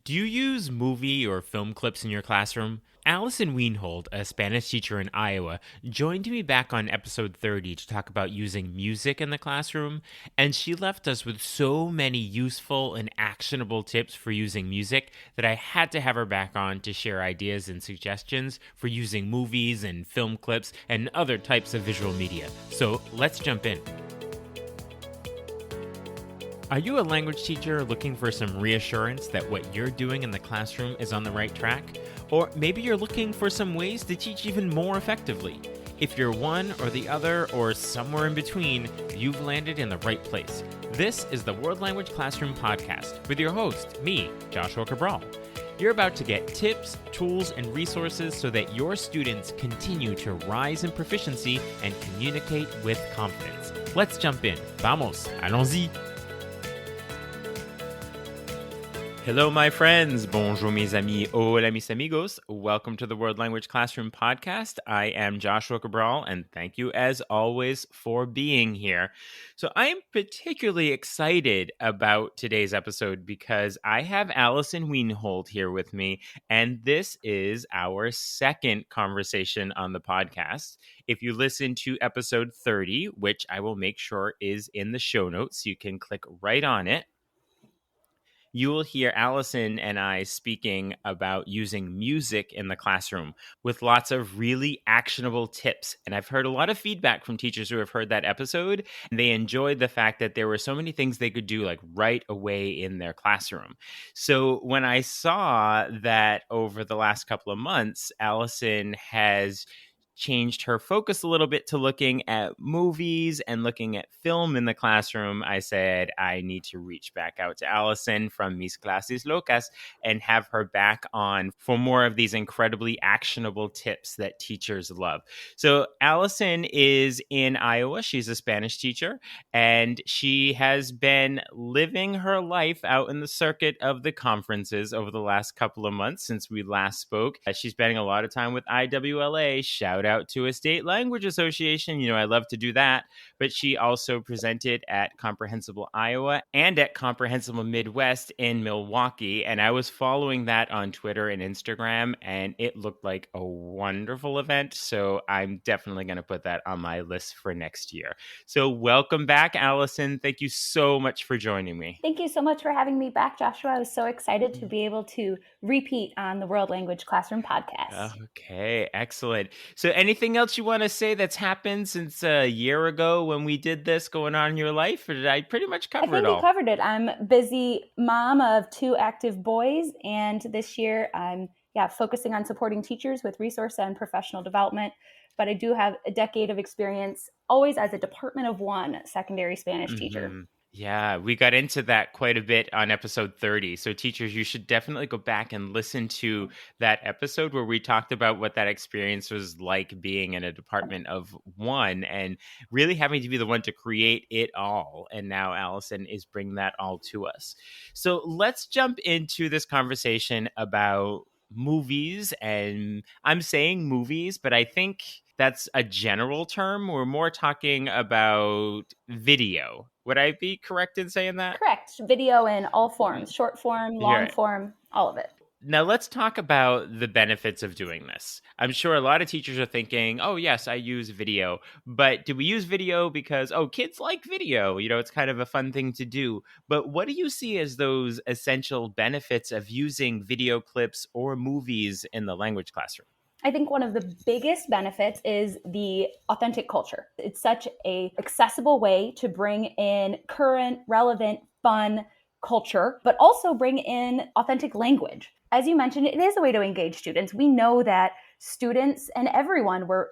Do you use movie or film clips in your classroom? Allison Wienhold, a Spanish teacher in Iowa, joined me back on episode 30 to talk about using music in the classroom, and she left us with so many useful and actionable tips for using music that I had to have her back on to share ideas and suggestions for using movies and film clips and other types of visual media. So let's jump in. Are you a language teacher looking for some reassurance that what you're doing in the classroom is on the right track? Or maybe you're looking for some ways to teach even more effectively. If you're one or the other or somewhere in between, you've landed in the right place. This is the World Language Classroom Podcast with your host, me, Joshua Cabral. You're about to get tips, tools, and resources so that your students continue to rise in proficiency and communicate with confidence. Let's jump in. Vamos, allons-y. Hello, my friends. Bonjour, mes amis. Hola, mis amigos. Welcome to the World Language Classroom Podcast. I am Joshua Cabral, and thank you, as always, for being here. So I am particularly excited about today's episode because I have Allison Wienhold here with me, and this is our second conversation on the podcast. If you listen to episode 30, which I will make sure is in the show notes, you can click right on it. You will hear Allison and I speaking about using music in the classroom with lots of really actionable tips. And I've heard a lot of feedback from teachers who have heard that episode, and they enjoyed the fact that there were so many things they could do like right away in their classroom. So when I saw that over the last couple of months, Allison has changed her focus a little bit to looking at movies and looking at film in the classroom, I said I need to reach back out to Allison from Mis Clases Locas and have her back on for more of these incredibly actionable tips that teachers love. So Allison is in Iowa. She's a Spanish teacher, and she has been living her life out in the circuit of the conferences over the last couple of months since we last spoke. She's spending a lot of time with IWLA. Shout out to a state language association. You know, I love to do that. But she also presented at Comprehensible Iowa and at Comprehensible Midwest in Milwaukee. And I was following that on Twitter and Instagram, and it looked like a wonderful event. So I'm definitely going to put that on my list for next year. So welcome back, Allison. Thank you so much for joining me. Thank you so much for having me back, Joshua. I was so excited to be able to repeat on the World Language Classroom Podcast. Okay, excellent. So anything else you want to say that's happened since a year ago when we did this going on in your life? Or did I pretty much cover it all? I think you covered it. I'm a busy mom of 2 active boys, and this year I'm focusing on supporting teachers with resource and professional development. But I do have a decade of experience always as a Department of 1 secondary Spanish teacher. Yeah, we got into that quite a bit on episode 30. So teachers, you should definitely go back and listen to that episode where we talked about what that experience was like being in a Department of 1 and really having to be the one to create it all. And now Allison is bringing that all to us. So let's jump into this conversation about movies. And I'm saying movies, but I think that's a general term. We're more talking about video. Would I be correct in saying that? Correct. Video in all forms, short form, long form, all of it. Now let's talk about the benefits of doing this. I'm sure a lot of teachers are thinking, oh, yes, I use video. But do we use video because, kids like video? You know, it's kind of a fun thing to do. But what do you see as those essential benefits of using video clips or movies in the language classroom? I think one of the biggest benefits is the authentic culture. It's such an accessible way to bring in current, relevant, fun culture, but also bring in authentic language. As you mentioned, it is a way to engage students. We know that students and everyone were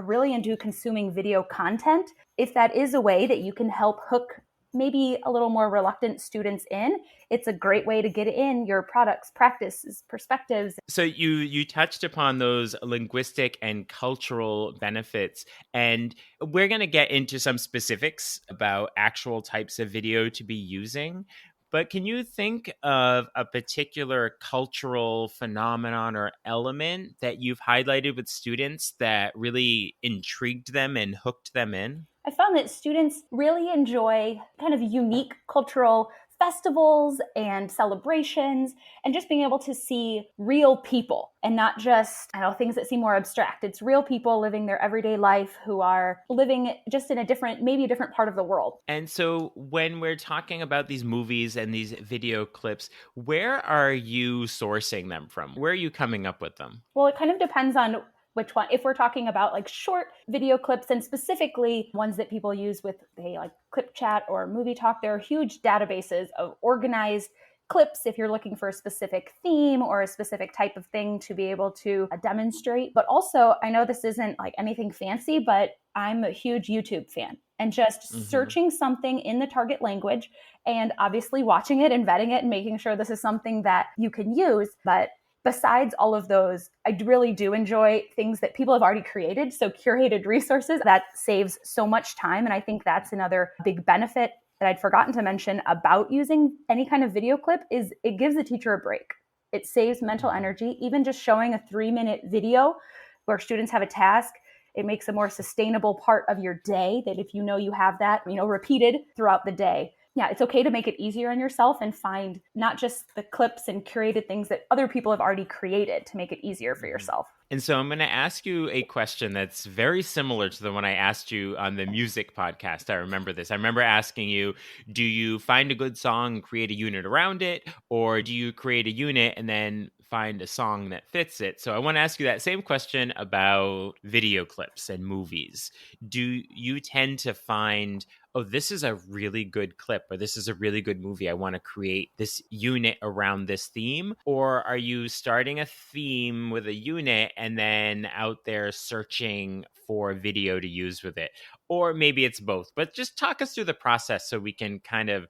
really into consuming video content. If that is a way that you can help hook maybe a little more reluctant students in, it's a great way to get in your products, practices, perspectives. So you touched upon those linguistic and cultural benefits, and we're going to get into some specifics about actual types of video to be using. But can you think of a particular cultural phenomenon or element that you've highlighted with students that really intrigued them and hooked them in? I found that students really enjoy kind of unique cultural festivals and celebrations, and just being able to see real people and not just, things that seem more abstract. It's real people living their everyday life who are living just in maybe a different part of the world. And so when we're talking about these movies and these video clips, where are you sourcing them from? Where are you coming up with them? Well, it kind of depends on which one. If we're talking about like short video clips and specifically ones that people use with like Clip Chat or Movie Talk, there are huge databases of organized clips if you're looking for a specific theme or a specific type of thing to be able to demonstrate. But also, I know this isn't like anything fancy, but I'm a huge YouTube fan. And just searching something in the target language and obviously watching it and vetting it and making sure this is something that you can use. But besides all of those, I really do enjoy things that people have already created. So curated resources, that saves so much time. And I think that's another big benefit that I'd forgotten to mention about using any kind of video clip is it gives the teacher a break. It saves mental energy. Even just showing a 3-minute video where students have a task, it makes a more sustainable part of your day that if you know you have that, repeated throughout the day. Yeah, it's okay to make it easier on yourself and find not just the clips and curated things that other people have already created to make it easier for yourself. And so I'm going to ask you a question that's very similar to the one I asked you on the music podcast. I remember this. I remember asking you, do you find a good song and create a unit around it? Or do you create a unit and then find a song that fits it? So I want to ask you that same question about video clips and movies. Do you tend to find, oh, this is a really good clip or this is a really good movie, I want to create this unit around this theme? Or are you starting a theme with a unit and then out there searching for video to use with it? Or maybe it's both, but just talk us through the process so we can kind of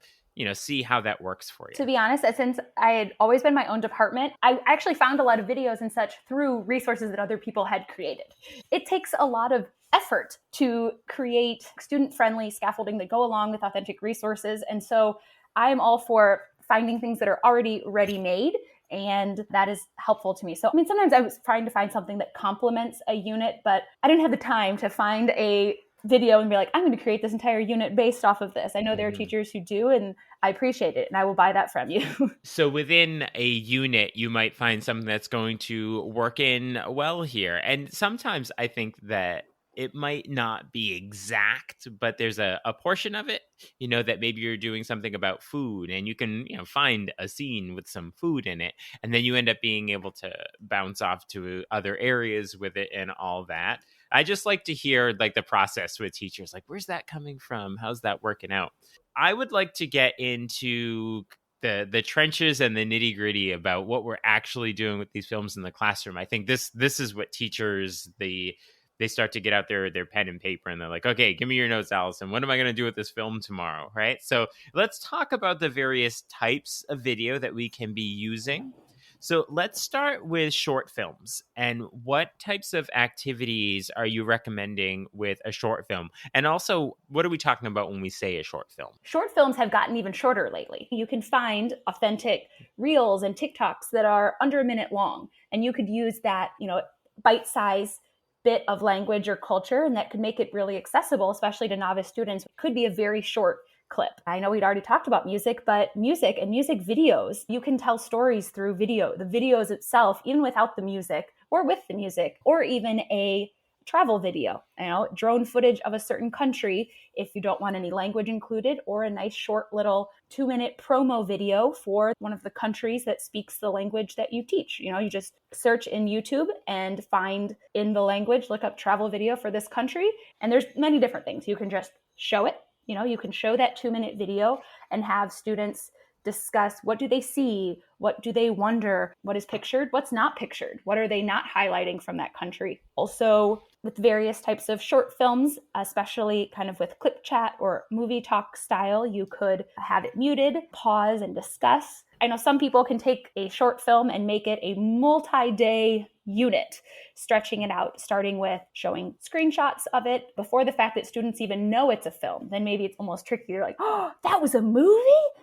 see how that works for you. To be honest, since I had always been my own department, I actually found a lot of videos and such through resources that other people had created. It takes a lot of effort to create student-friendly scaffolding that go along with authentic resources. And so I'm all for finding things that are already ready-made, and that is helpful to me. So, sometimes I was trying to find something that complements a unit, but I didn't have the time to find a video and be like, I'm going to create this entire unit based off of this. I know there are teachers who do, and I appreciate it, and I will buy that from you. So within a unit, you might find something that's going to work in well here. And sometimes I think that it might not be exact, but there's a portion of it, that maybe you're doing something about food and you can, find a scene with some food in it. And then you end up being able to bounce off to other areas with it and all that. I just like to hear like the process with teachers, like, where's that coming from? How's that working out? I would like to get into the trenches and the nitty gritty about what we're actually doing with these films in the classroom. I think this is what teachers, they start to get out their pen and paper and they're like, okay, give me your notes, Allison. What am I going to do with this film tomorrow? Right. So let's talk about the various types of video that we can be using. So let's start with short films. And what types of activities are you recommending with a short film? And also, what are we talking about when we say a short film? Short films have gotten even shorter lately. You can find authentic reels and TikToks that are under a minute long. And you could use that, bite-sized bit of language or culture, and that could make it really accessible, especially to novice students. It could be a very short clip. I know we'd already talked about music, but music and music videos, you can tell stories through video. The videos itself, even without the music or with the music, or even a travel video, drone footage of a certain country if you don't want any language included, or a nice short little 2-minute promo video for one of the countries that speaks the language that you teach. You just search in YouTube and find in the language, look up travel video for this country. And there's many different things. You can just show it. You can show that 2-minute video and have students discuss what do they see, what do they wonder, what is pictured, what's not pictured, what are they not highlighting from that country. Also, with various types of short films, especially kind of with Clip Chat or Movie Talk style, you could have it muted, pause, and discuss. I know some people can take a short film and make it a multi-day unit, stretching it out, starting with showing screenshots of it before the fact that students even know it's a film. Then maybe it's almost tricky. You're like, oh, that was a movie?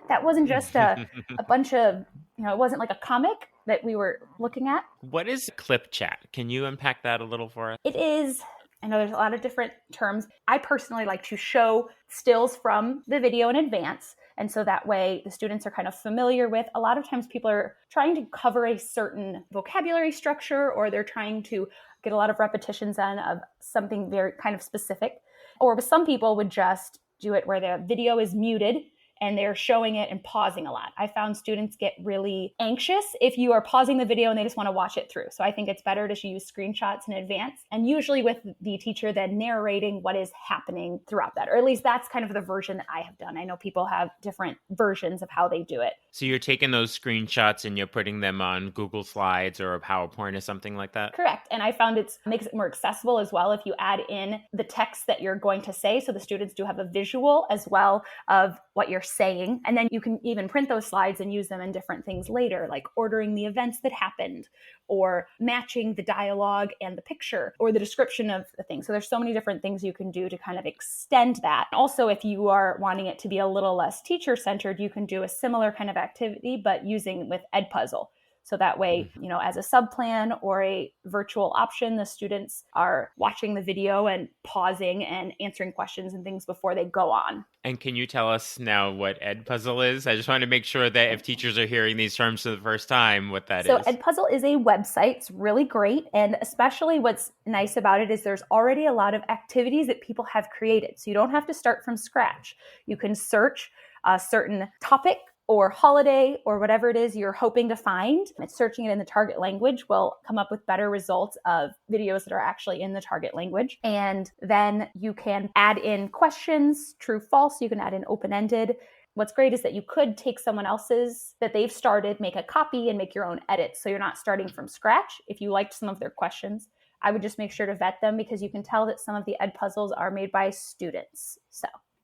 That wasn't just a bunch of, it wasn't like a comic that we were looking at. What is Clip Chat? Can you unpack that a little for us? It is, I know there's a lot of different terms. I personally like to show stills from the video in advance And so that way the students are kind of familiar with. A lot of times people are trying to cover a certain vocabulary structure, or they're trying to get a lot of repetitions in of something very kind of specific. Or some people would just do it where the video is muted and they're showing it and pausing a lot. I found students get really anxious if you are pausing the video and they just want to watch it through. So I think it's better to use screenshots in advance, and usually with the teacher then narrating what is happening throughout that, or at least that's kind of the version that I have done. I know people have different versions of how they do it. So you're taking those screenshots and you're putting them on Google Slides or a PowerPoint or something like that? Correct. And I found it makes it more accessible as well if you add in the text that you're going to say. So the students do have a visual as well of what you're saying. And then you can even print those slides and use them in different things later, like ordering the events that happened, or matching the dialogue and the picture, or the description of the thing. So there's so many different things you can do to kind of extend that. Also, if you are wanting it to be a little less teacher-centered, you can do a similar kind of activity, but using with EdPuzzle. So that way, as a subplan or a virtual option, the students are watching the video and pausing and answering questions and things before they go on. And can you tell us now what EdPuzzle is? I just want to make sure that if teachers are hearing these terms for the first time, what that is. So EdPuzzle is a website. It's really great. And especially what's nice about it is there's already a lot of activities that people have created. So you don't have to start from scratch. You can search a certain topic or holiday or whatever it is you're hoping to find. It's searching it in the target language will come up with better results of videos that are actually in the target language. And then you can add in questions, true, false. You can add in open-ended. What's great is that you could take someone else's that they've started, make a copy, and make your own edits. So you're not starting from scratch. If you liked some of their questions, I would just make sure to vet them, because you can tell that some of the EdPuzzles are made by students.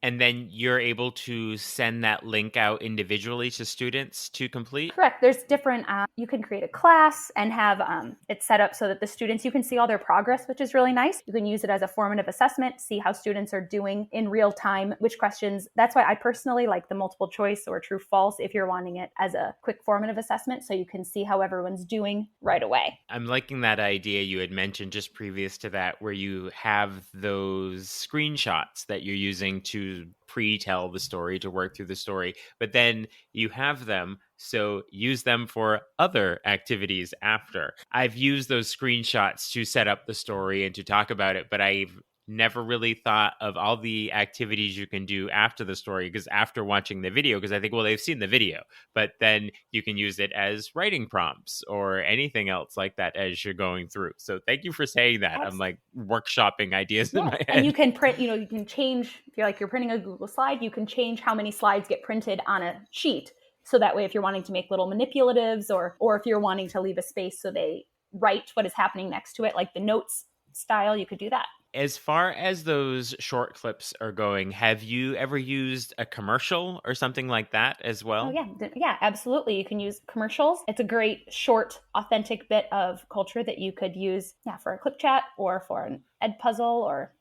And then you're able to send that link out individually to students to complete? Correct. There's different, you can create a class and have it set up so that the students, you can see all their progress, which is really nice. You can use it as a formative assessment, see how students are doing in real time, which questions. That's why I personally like the multiple choice or true false if you're wanting it as a quick formative assessment, so you can see how everyone's doing right away. I'm liking that idea you had mentioned just previous to that, where you have those screenshots that you're using to pre-tell the story, to work through the story, but then you have them, so use them for other activities after. I've used those screenshots to set up the story and to talk about it, but I've never really thought of all the activities you can do after the story, because after watching the video, because I think, well, they've seen the video, but then you can use it as writing prompts or anything else like that as you're going through. So thank you for saying that. I'm like workshopping ideas in my head. And you can print, you can change, if you're printing a Google slide, you can change how many slides get printed on a sheet. So that way, if you're wanting to make little manipulatives, or if you're wanting to leave a space so they write what is happening next to it, like the notes style, you could do that. As far as those short clips are going, have you ever used a commercial or something like that as well? Oh, yeah, absolutely. You can use commercials. It's a great, short, authentic bit of culture that you could use for a clip chat or for an EdPuzzle or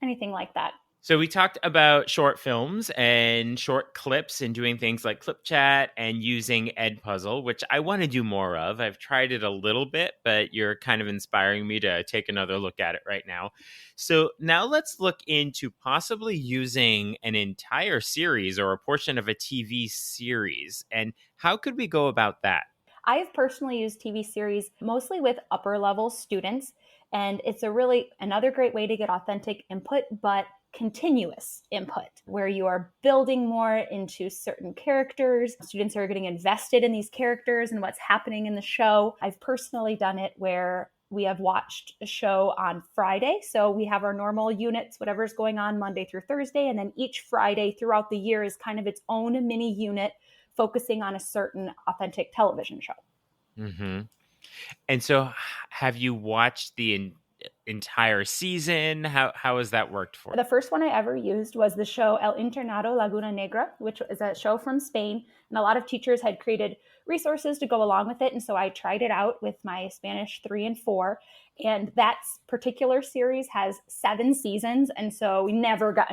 anything like that. So we talked about short films and short clips and doing things like clip chat and using EdPuzzle, which I want to do more of. I've tried it a little bit, but you're kind of inspiring me to take another look at it right now. So now let's look into possibly using an entire series or a portion of a TV series. And how could we go about that? I've personally used TV series mostly with upper level students, and it's another great way to get authentic input, but continuous input, where you are building more into certain characters. Students are getting invested in these characters and what's happening in the show. I've personally done it where we have watched a show on Friday. So we have our normal units, whatever's going on Monday through Thursday. And then each Friday throughout the year is kind of its own mini unit focusing on a certain authentic television show. Mm-hmm. And so have you watched the entire season? How has that worked for you? The first one I ever used was the show El Internado Laguna Negra, which is a show from Spain. And a lot of teachers had created resources to go along with it. And so I tried it out with my Spanish 3 and 4. And that particular series has 7 seasons. And so we never got,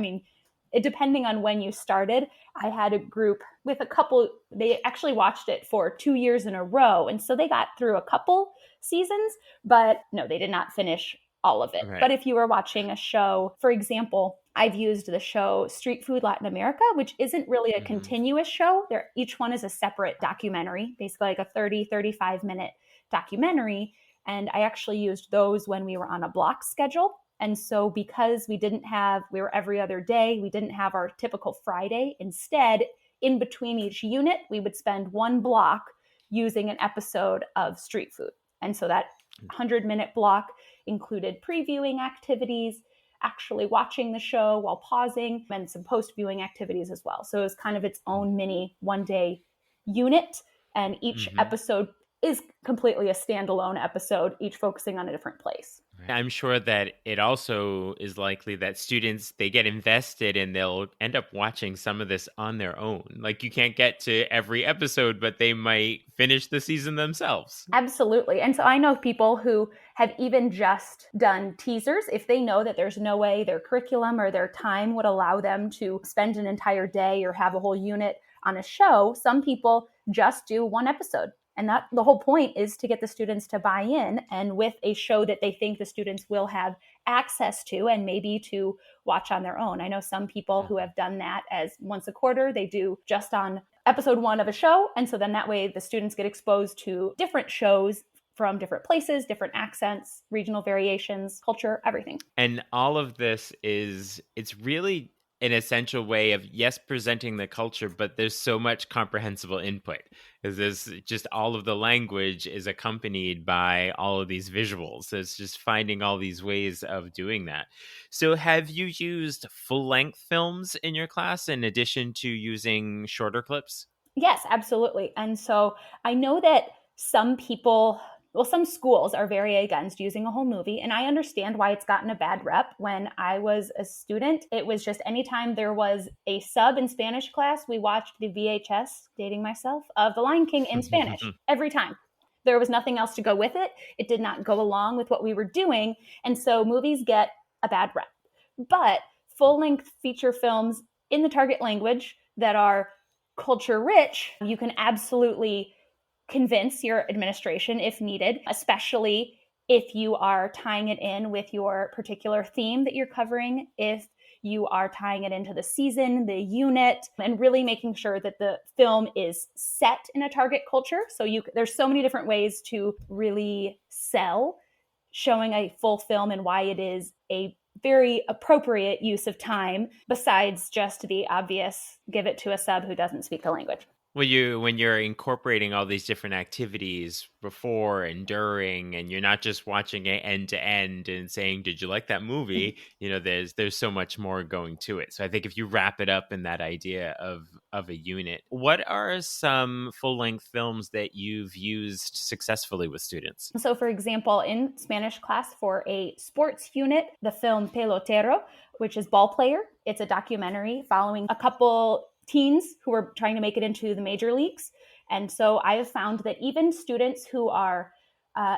depending on when you started, I had a group with a couple, they actually watched it for 2 years in a row. And so they got through a couple seasons, but no, they did not finish all of it. Right. But if you were watching a show, for example, I've used the show Street Food Latin America, which isn't really a continuous show. Each one is a separate documentary, basically like a 35-minute documentary. And I actually used those when we were on a block schedule. And so because we were every other day, we didn't have our typical Friday. Instead, in between each unit, we would spend one block using an episode of Street Food. And so that 100-minute block included previewing activities, actually watching the show while pausing, and some post-viewing activities as well. So it was kind of its own mini one-day unit, and each episode is completely a standalone episode, each focusing on a different place. I'm sure that it also is likely that students, they get invested and they'll end up watching some of this on their own. Like you can't get to every episode, but they might finish the season themselves. Absolutely. And so I know people who have even just done teasers. If they know that there's no way their curriculum or their time would allow them to spend an entire day or have a whole unit on a show, some people just do one episode. And that the whole point is to get the students to buy in, and with a show that they think the students will have access to and maybe to watch on their own. I know some people who have done that as once a quarter, they do just on episode 1 of a show. And so then that way the students get exposed to different shows from different places, different accents, regional variations, culture, everything. And all of this it's really an essential way of, yes, presenting the culture, but there's so much comprehensible input, because there's just all of the language is accompanied by all of these visuals. So it's just finding all these ways of doing that. So have you used full-length films in your class in addition to using shorter clips? Yes, absolutely. And so I know that some schools are very against using a whole movie, and I understand why it's gotten a bad rep. When I was a student, it was just anytime there was a sub in Spanish class, we watched the VHS, dating myself, of The Lion King in Spanish every time. There was nothing else to go with it. It did not go along with what we were doing, and so movies get a bad rep. But full-length feature films in the target language that are culture rich, you can absolutely convince your administration if needed, especially if you are tying it in with your particular theme that you're covering, if you are tying it into the season, the unit, and really making sure that the film is set in a target culture. So there's so many different ways to really sell showing a full film and why it is a very appropriate use of time, besides just the obvious give it to a sub who doesn't speak the language. Well, when you're incorporating all these different activities before and during, and you're not just watching it end to end and saying, "Did you like that movie?" There's so much more going to it. So I think if you wrap it up in that idea of a unit, what are some full length films that you've used successfully with students? So, for example, in Spanish class for a sports unit, the film Pelotero, which is ball player, it's a documentary following a couple teens who are trying to make it into the major leagues. And so I have found that even students who are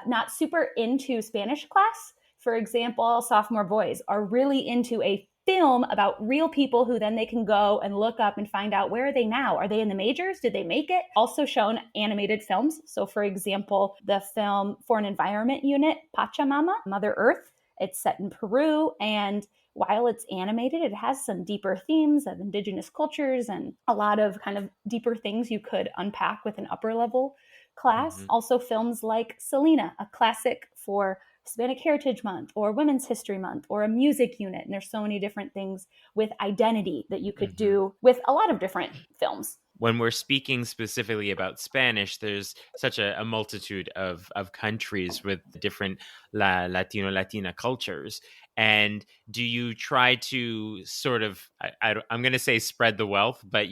not super into Spanish class, for example, sophomore boys, are really into a film about real people who then they can go and look up and find out, where are they now? Are they in the majors? Did they make it? Also shown animated films. So for example, the film for an environment unit, Pachamama, Mother Earth, it's set in Peru, and while it's animated, it has some deeper themes of indigenous cultures and a lot of kind of deeper things you could unpack with an upper level class. Also films like Selena, a classic for Hispanic Heritage Month or Women's History Month, or a music unit. And there's so many different things with identity that you could do with a lot of different films. When we're speaking specifically about Spanish, there's such a multitude of countries with different Latina cultures. And do you try to sort of, I'm going to say spread the wealth, but,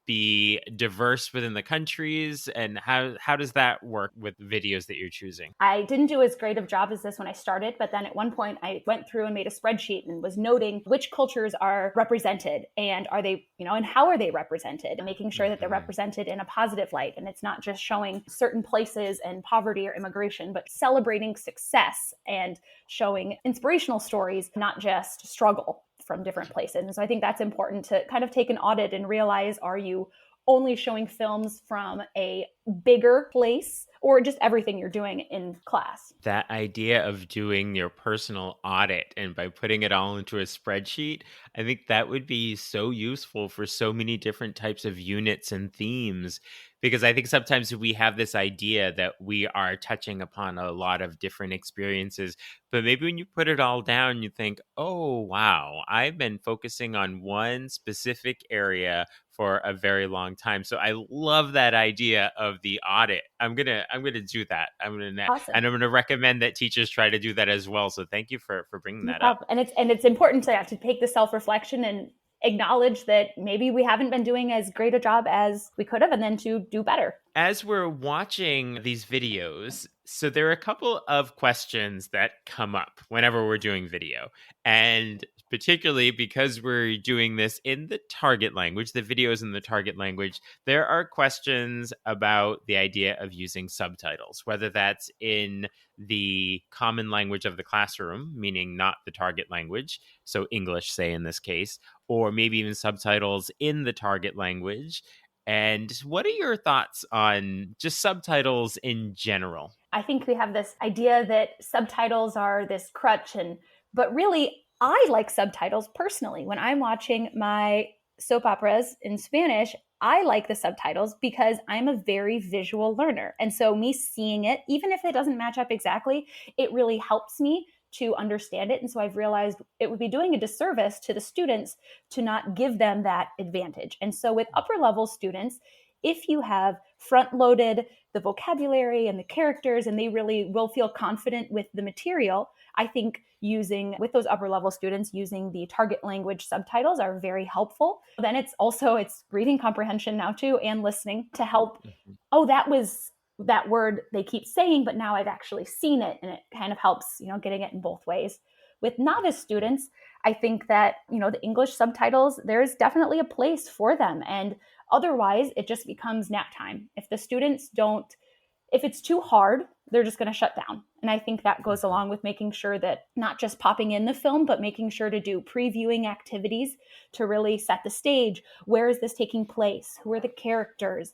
be diverse within the countries? And how does that work with videos that you're choosing? I didn't do as great of a job as this when I started, but then at one point I went through and made a spreadsheet and was noting which cultures are represented, and are they, and how are they represented, and making sure that they're represented in a positive light. And it's not just showing certain places and poverty or immigration, but celebrating success and showing inspirational stories, not just struggle from different places. And so I think that's important to kind of take an audit and realize, are you only showing films from a bigger place, or just everything you're doing in class. That idea of doing your personal audit and by putting it all into a spreadsheet, I think that would be so useful for so many different types of units and themes. Because I think sometimes we have this idea that we are touching upon a lot of different experiences, but maybe when you put it all down, you think, oh, wow, I've been focusing on one specific area for a very long time. So I love that idea of the audit. I'm gonna do that. Awesome. And I'm gonna recommend that teachers try to do that as well. So thank you for bringing No that up. problem. And it's important to take the self-reflection and acknowledge that maybe we haven't been doing as great a job as we could have, and then to do better. As we're watching these videos, so there are a couple of questions that come up whenever we're doing video. And particularly because we're doing this in the target language, the videos in the target language, there are questions about the idea of using subtitles, whether that's in the common language of the classroom, meaning not the target language, so English, say in this case, or maybe even subtitles in the target language. And what are your thoughts on just subtitles in general? I think we have this idea that subtitles are this crutch, but really I like subtitles personally. When I'm watching my soap operas in Spanish, I like the subtitles because I'm a very visual learner. And so me seeing it, even if it doesn't match up exactly, it really helps me to understand it. And so I've realized it would be doing a disservice to the students to not give them that advantage. And so with upper level students, if you have front loaded the vocabulary and the characters, and they really will feel confident with the material, I think with those upper level students, using the target language subtitles are very helpful. Then it's reading comprehension now too, and listening to help. Oh, that was that word they keep saying, but now I've actually seen it, and it kind of helps, getting it in both ways. With novice students, I think that, the English subtitles, there's definitely a place for them. And otherwise, it just becomes nap time. If it's too hard, they're just going to shut down. And I think that goes along with making sure that not just popping in the film, but making sure to do previewing activities to really set the stage. Where is this taking place? Who are the characters?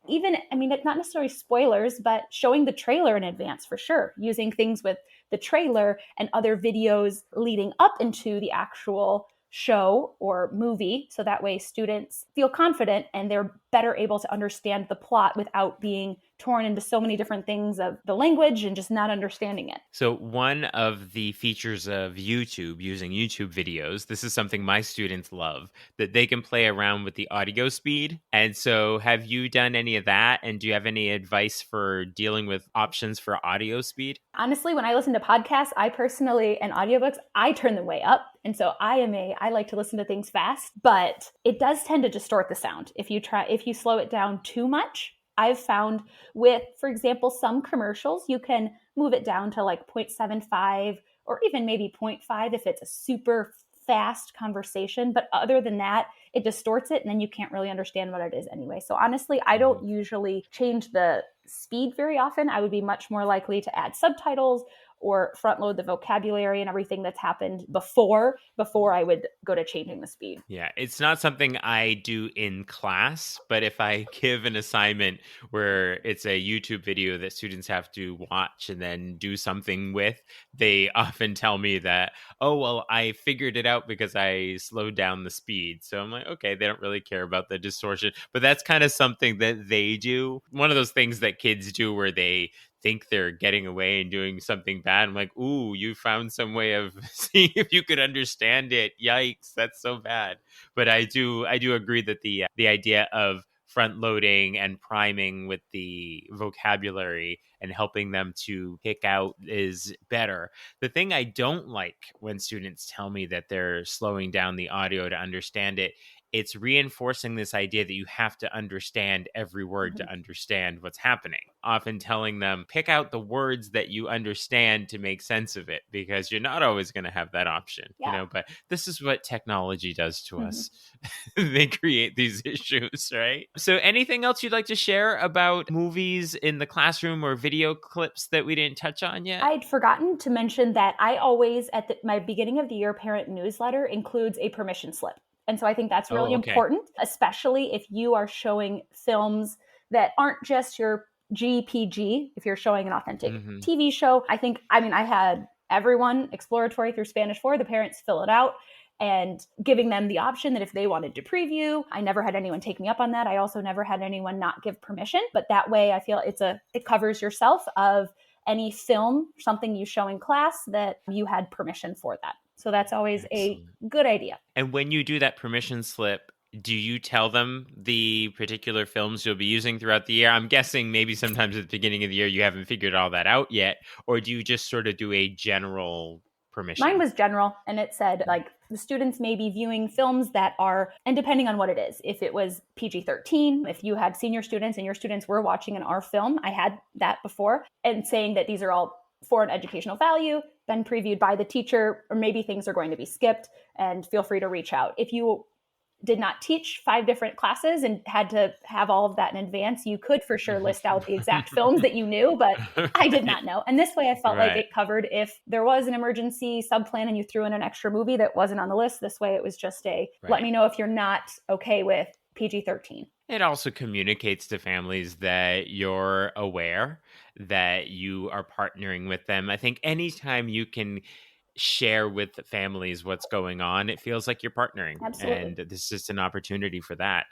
It's not necessarily spoilers, but showing the trailer in advance for sure, using things with the trailer and other videos leading up into the actual show or movie. So that way students feel confident and they're better able to understand the plot without being torn into so many different things of the language and just not understanding it. So one of the features of YouTube, using YouTube videos, this is something my students love, that they can play around with the audio speed. And so have you done any of that? And do you have any advice for dealing with options for audio speed? Honestly, when I listen to podcasts, and audiobooks, I turn them way up. And so I like to listen to things fast, but it does tend to distort the sound. If you slow it down too much, I've found with, for example, some commercials, you can move it down to like 0.75 or even maybe 0.5 if it's a super fast conversation. But other than that, it distorts it and then you can't really understand what it is anyway. So honestly, I don't usually change the speed very often. I would be much more likely to add subtitles or front load the vocabulary and everything that's happened before I would go to changing the speed. Yeah, it's not something I do in class, but if I give an assignment where it's a YouTube video that students have to watch and then do something with, they often tell me that, oh, well, I figured it out because I slowed down the speed. So I'm like, okay, they don't really care about the distortion, but that's kind of something that they do. One of those things that kids do where they think they're getting away and doing something bad. I'm like, ooh, you found some way of seeing if you could understand it. Yikes, that's so bad. But I do agree that the idea of front loading and priming with the vocabulary and helping them to pick out is better. The thing I don't like when students tell me that they're slowing down the audio to understand it, it's reinforcing this idea that you have to understand every word to understand what's happening. Often telling them, pick out the words that you understand to make sense of it, because you're not always going to have that option, but this is what technology does to us. They create these issues, right? So anything else you'd like to share about movies in the classroom or video clips that we didn't touch on yet? I'd forgotten to mention that I always, at my beginning of the year parent newsletter, includes a permission slip. And so I think that's really Oh, okay. important, especially if you are showing films that aren't just your GPG, if you're showing an authentic Hmm. TV show. I had everyone exploratory through Spanish 4, the parents fill it out and giving them the option that if they wanted to preview. I never had anyone take me up on that. I also never had anyone not give permission, but that way I feel it covers yourself of any film, something you show in class, that you had permission for that. So that's always a Excellent. good idea. And when you do that permission slip, do you tell them the particular films you'll be using throughout the year? I'm guessing maybe sometimes at the beginning of the year you haven't figured all that out yet, or do you just sort of do a general Mine permission? was general, and it said like the students may be viewing films that are, and depending on what it is, if it was PG-13, if you had senior students and your students were watching an R film, I had that before, and saying that these are all for an educational value, been previewed by the teacher, or maybe things are going to be skipped, and feel free to reach out. If you did not teach 5 different classes and had to have all of that in advance, you could for sure list out the exact films that you knew, but I did not know. And this way I felt like Right. it covered if there was an emergency subplan and you threw in an extra movie that wasn't on the list. This way it was just let Right. me know if you're not okay with PG-13. It also communicates to families that you're aware that you are partnering with them. I think anytime you can share with the families what's going on, it feels like you're partnering. Absolutely. And this is just an opportunity for that.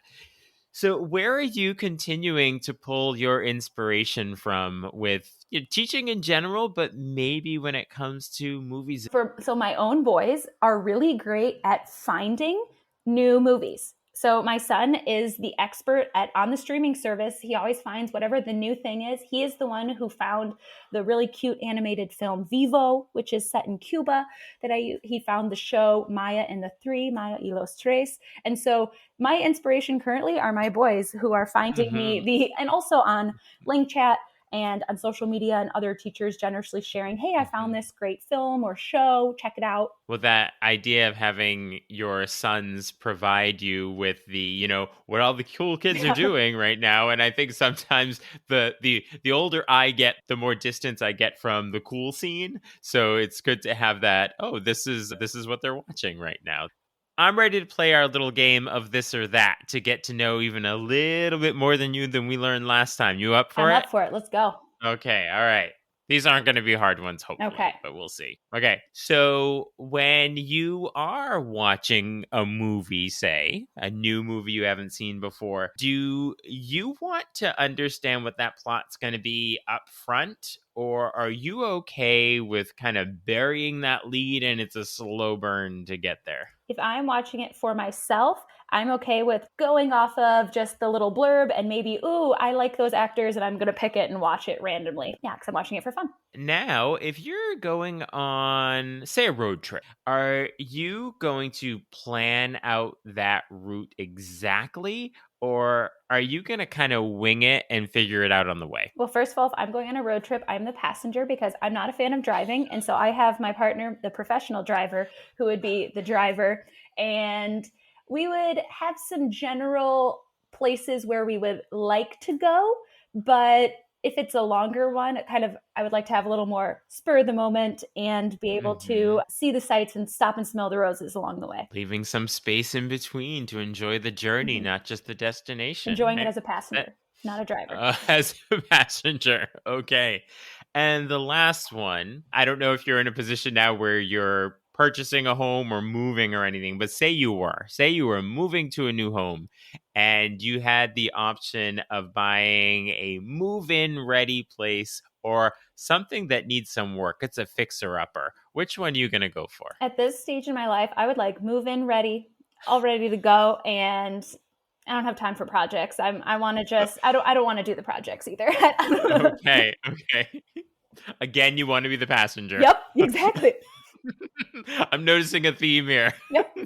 So, where are you continuing to pull your inspiration from with teaching in general, but maybe when it comes to movies? So my own boys are really great at finding new movies. So my son is the expert on the streaming service. He always finds whatever the new thing is. He is the one who found the really cute animated film Vivo, which is set in Cuba. He found the show Maya and the Three, Maya y los Tres. And so my inspiration currently are my boys who are finding Hmm. me and also on Link Chat and on social media and other teachers generously sharing, hey, I found this great film or show, check it out. Well, that idea of having your sons provide you with what all the cool kids are doing right now, and I think sometimes the older I get, the more distance I get from the cool scene. So it's good to have that. Oh, this is what they're watching right now. I'm ready to play our little game of this or that to get to know even a little bit more than we learned last time. You up I'm for it? up for it. Let's go. Okay, all right. These aren't going to be hard ones, Okay. hopefully, but we'll see. Okay, so when you are watching a movie, say, a new movie you haven't seen before, do you want to understand what that plot's going to be up front? Or are you okay with kind of burying that lead and it's a slow burn to get there? If I'm watching it for myself, I'm okay with going off of just the little blurb and maybe, ooh, I like those actors and I'm going to pick it and watch it randomly. Yeah, because I'm watching it for fun. Now, if you're going on, say, a road trip, are you going to plan out that route exactly? Or are you going to kind of wing it and figure it out on the way? Well, first of all, if I'm going on a road trip, I'm the passenger because I'm not a fan of driving. And so I have my partner, the professional driver, who would be the driver. And we would have some general places where we would like to go. But if it's a longer one, I would like to have a little more spur of the moment and be able Hmm. to see the sights and stop and smell the roses along the way. Leaving some space in between to enjoy the journey, Mhm. not just the destination. Enjoying it as a passenger, not a driver. As a passenger. Okay. And the last one, I don't know if you're in a position now where you're purchasing a home or moving or anything, but say you were moving to a new home and you had the option of buying a move in ready place or something that needs some work. It's a fixer upper. Which one are you going to go for? At this stage in my life, I would like move in ready, all ready to go, and I don't have time for projects. I want to just I don't want to do the projects either. Okay. Okay. Again, you want to be the passenger. Yep, exactly. I'm noticing a theme here. Yep.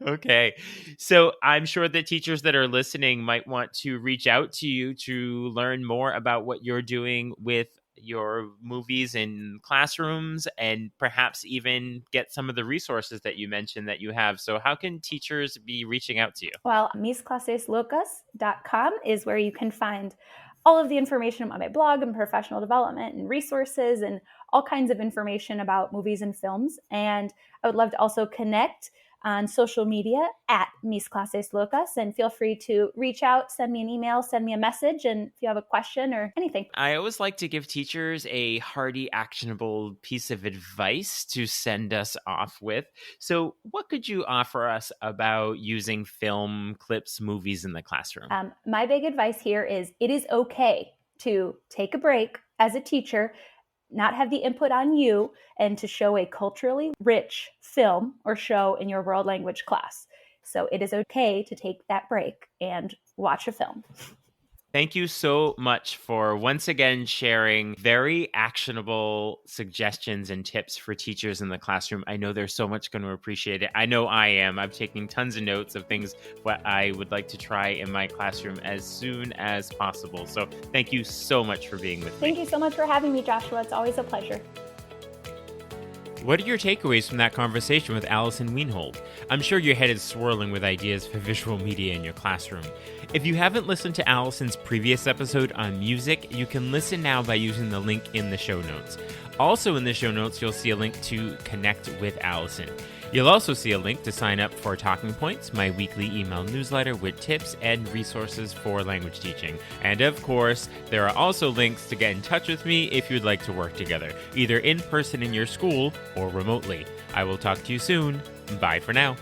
Okay. So I'm sure that teachers that are listening might want to reach out to you to learn more about what you're doing with your movies in classrooms and perhaps even get some of the resources that you mentioned that you have. So how can teachers be reaching out to you? Well, misclaseslocas.com is where you can find all of the information on my blog and professional development and resources and all kinds of information about movies and films. And I would love to also connect on social media at Mis Clases Locas, and feel free to reach out, send me an email, send me a message, and if you have a question or anything. I always like to give teachers a hearty, actionable piece of advice to send us off with. So what could you offer us about using film, clips, movies in the classroom? My big advice here is it is okay to take a break as a teacher, not have the input on you, and to show a culturally rich film or show in your world language class. So it is okay to take that break and watch a film. Thank you so much for once again sharing very actionable suggestions and tips for teachers in the classroom. I know they're so much going to appreciate it. I know I am. I'm taking tons of notes of things what I would like to try in my classroom as soon as possible. So thank you so much for being with me. Thank you so much for having me, Joshua. It's always a pleasure. What are your takeaways from that conversation with Allison Wienhold? I'm sure your head is swirling with ideas for visual media in your classroom. If you haven't listened to Allison's previous episode on music, you can listen now by using the link in the show notes. Also in the show notes, you'll see a link to connect with Allison. You'll also see a link to sign up for Talking Points, my weekly email newsletter with tips and resources for language teaching. And of course, there are also links to get in touch with me if you'd like to work together, either in person in your school or remotely. I will talk to you soon. Bye for now.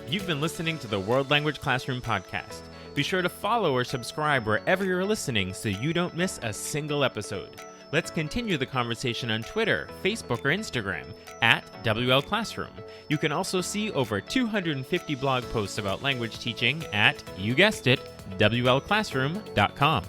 You've been listening to the World Language Classroom podcast. Be sure to follow or subscribe wherever you're listening so you don't miss a single episode. Let's continue the conversation on Twitter, Facebook, or Instagram at WL Classroom. You can also see over 250 blog posts about language teaching at, you guessed it, WLClassroom.com.